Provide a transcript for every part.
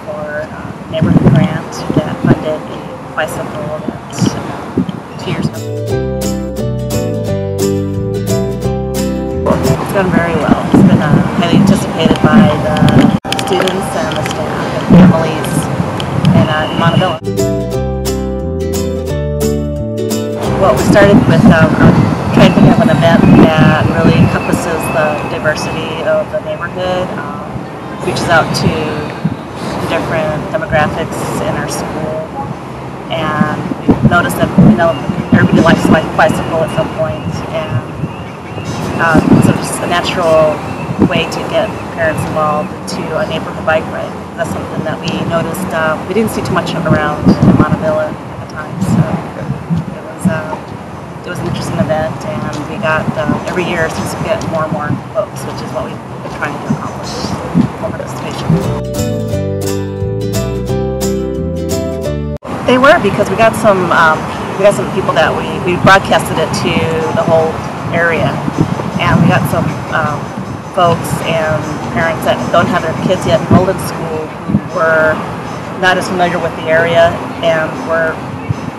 for a neighborhood grant that funded a bicycle event 2 years ago. It's gone very well. It's been highly anticipated by the students and the staff and families in Montevilla. Well, we started with trying to have an event that really encompasses the diversity of the neighborhood, reaches out to the different demographics in our school, and we noticed that everybody likes to bicycle at some point, and so just a natural way to get parents involved into a neighborhood bike ride. That's something that we noticed we didn't see too much around in Montevilla at the time, so it was an interesting event, and we got every year seems to get more and more folks, which is what we've been trying to accomplish for participation. They were, because we got some people that we broadcasted it to the whole area, and we got some folks and parents that don't have their kids yet enrolled in school who were not as familiar with the area and were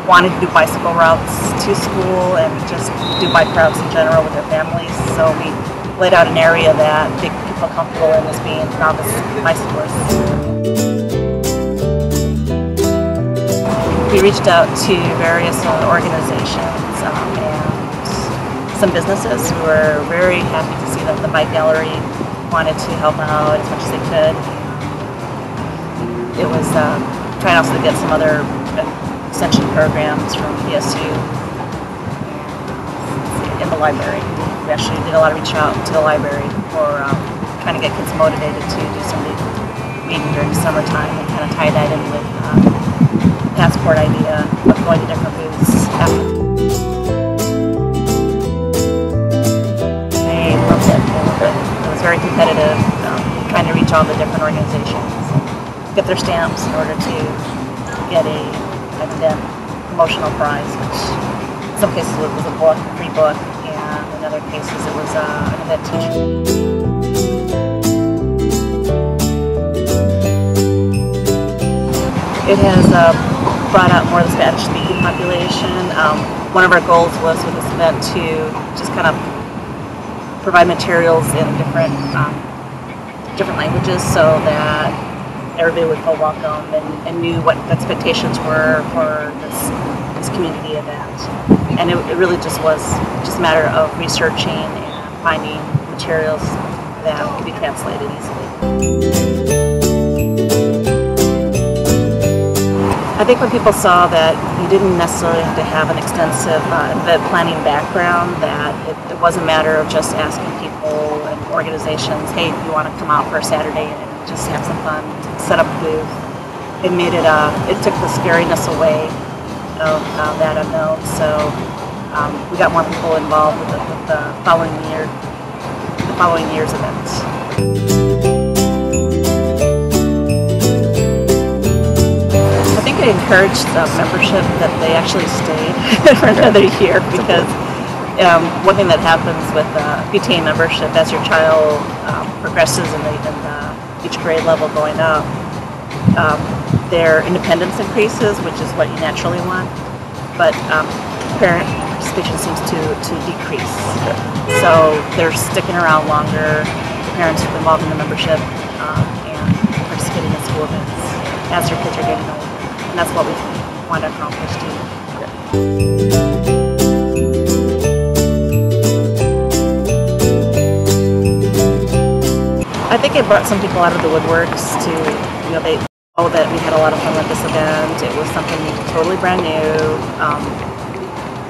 wanting to do bicycle routes to school and just do bike routes in general with their families. So we laid out an area that they could feel comfortable in as being novice bicyclists. We reached out to various organizations and some businesses who were very happy to see that the bike gallery wanted to help out as much as they could. It was trying also to get some other extension programs from ESU in the library. We actually did a lot of reach out to the library for trying to get kids motivated to do some reading during the summertime, and kind of tie that in with the passport idea of going to different booths after. They loved it. It was very competitive, trying to reach all the different organizations and get their stamps in order to get a promotional prize, which in some cases it was a book, a free book, and in other cases it was an event t-shirt. It has brought out more of the Spanish-speaking population. One of our goals was with this event to just kind of provide materials in different languages so that everybody would feel welcome and knew what expectations were for this community event. And it really just was a matter of researching and finding materials that could be translated easily. I think when people saw that you didn't necessarily have to have an extensive event planning background, that it was a matter of just asking people and organizations, hey, do you want to come out for a Saturday and just have some fun, set up a booth. It made it, it took the scariness away of that unknown. So we got more people involved with the following year's events. I think I encouraged the membership that they actually stayed for another year, because one thing that happens with PTA membership as your child progresses in each grade level going up, their independence increases, which is what you naturally want, but parent participation seems to decrease. So they're sticking around longer, the parents are involved in the membership and participating in school events as their kids are getting older. And that's what we want to accomplish too. I think it brought some people out of the woodworks to, they know that we had a lot of fun with this event. It was something totally brand new.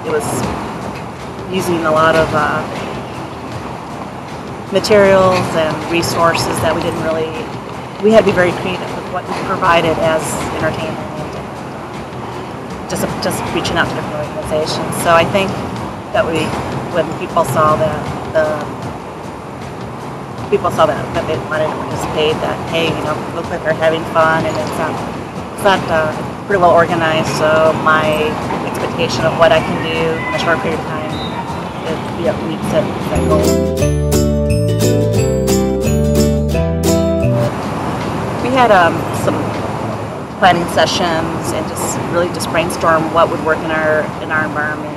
It was using a lot of materials and resources that we had to be very creative with what we provided as entertainment, and just reaching out to different organizations. So I think that when people saw that they wanted to participate, that hey, it looks like they're having fun, and it's not pretty well organized. So my expectation of what I can do in a short period of time meets that goal. We had some planning sessions and just really just brainstorm what would work in our environment.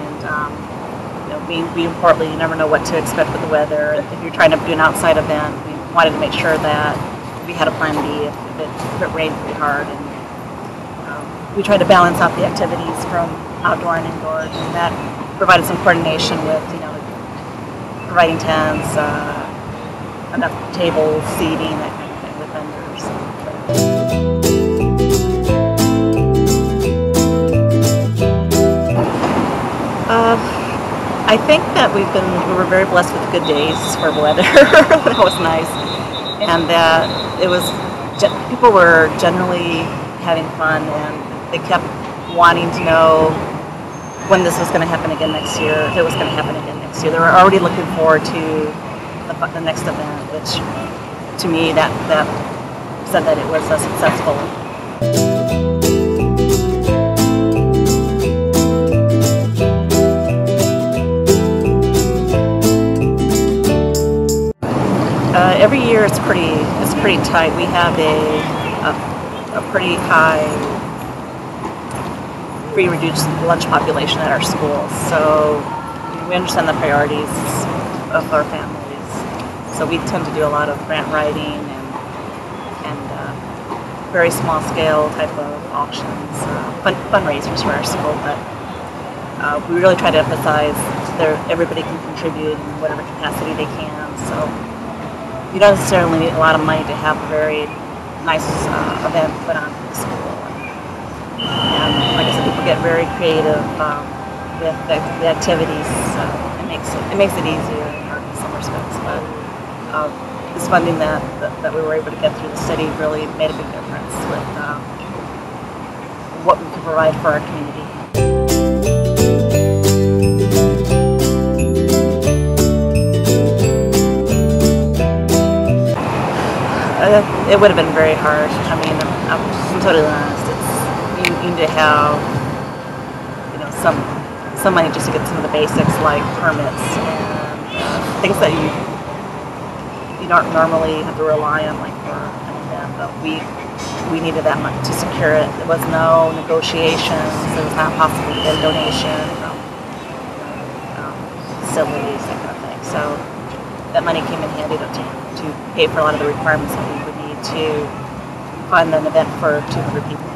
We importantly, you never know what to expect with the weather. If you're trying to do an outside event, we wanted to make sure that we had a plan B if it rained pretty hard. And we tried to balance out the activities from outdoor and indoors, and that provided some coordination with, providing tents, enough tables, seating, that kind of thing with vendors. I think that we were very blessed with good days for weather. That was nice, and that people were generally having fun, and they kept wanting to know when this was going to happen again next year, if it was going to happen again next year. They were already looking forward to the next event, which to me that said that it was successful. Every year it's pretty tight. We have a pretty high free reduced lunch population at our school, so we understand the priorities of our families. So we tend to do a lot of grant writing and very small scale type of auctions, fundraisers for our school. But we really try to emphasize that everybody can contribute in whatever capacity they can. So you don't necessarily need a lot of money to have a very nice event put on for the school. And like I said, people get very creative with the activities. It makes it easier in some respects. But this funding that we were able to get through the city really made a big difference with what we can provide for our community. It would have been very hard. I mean, I'm totally honest. You need to have, some money just to get some of the basics like permits and things that you don't normally have to rely on, like for an event. But we needed that money to secure it. There was no negotiations. It was not possible to get a donation from facilities, that kind of thing. So that money came in handy to pay for a lot of the requirements that we would need to fund an event for 200 people.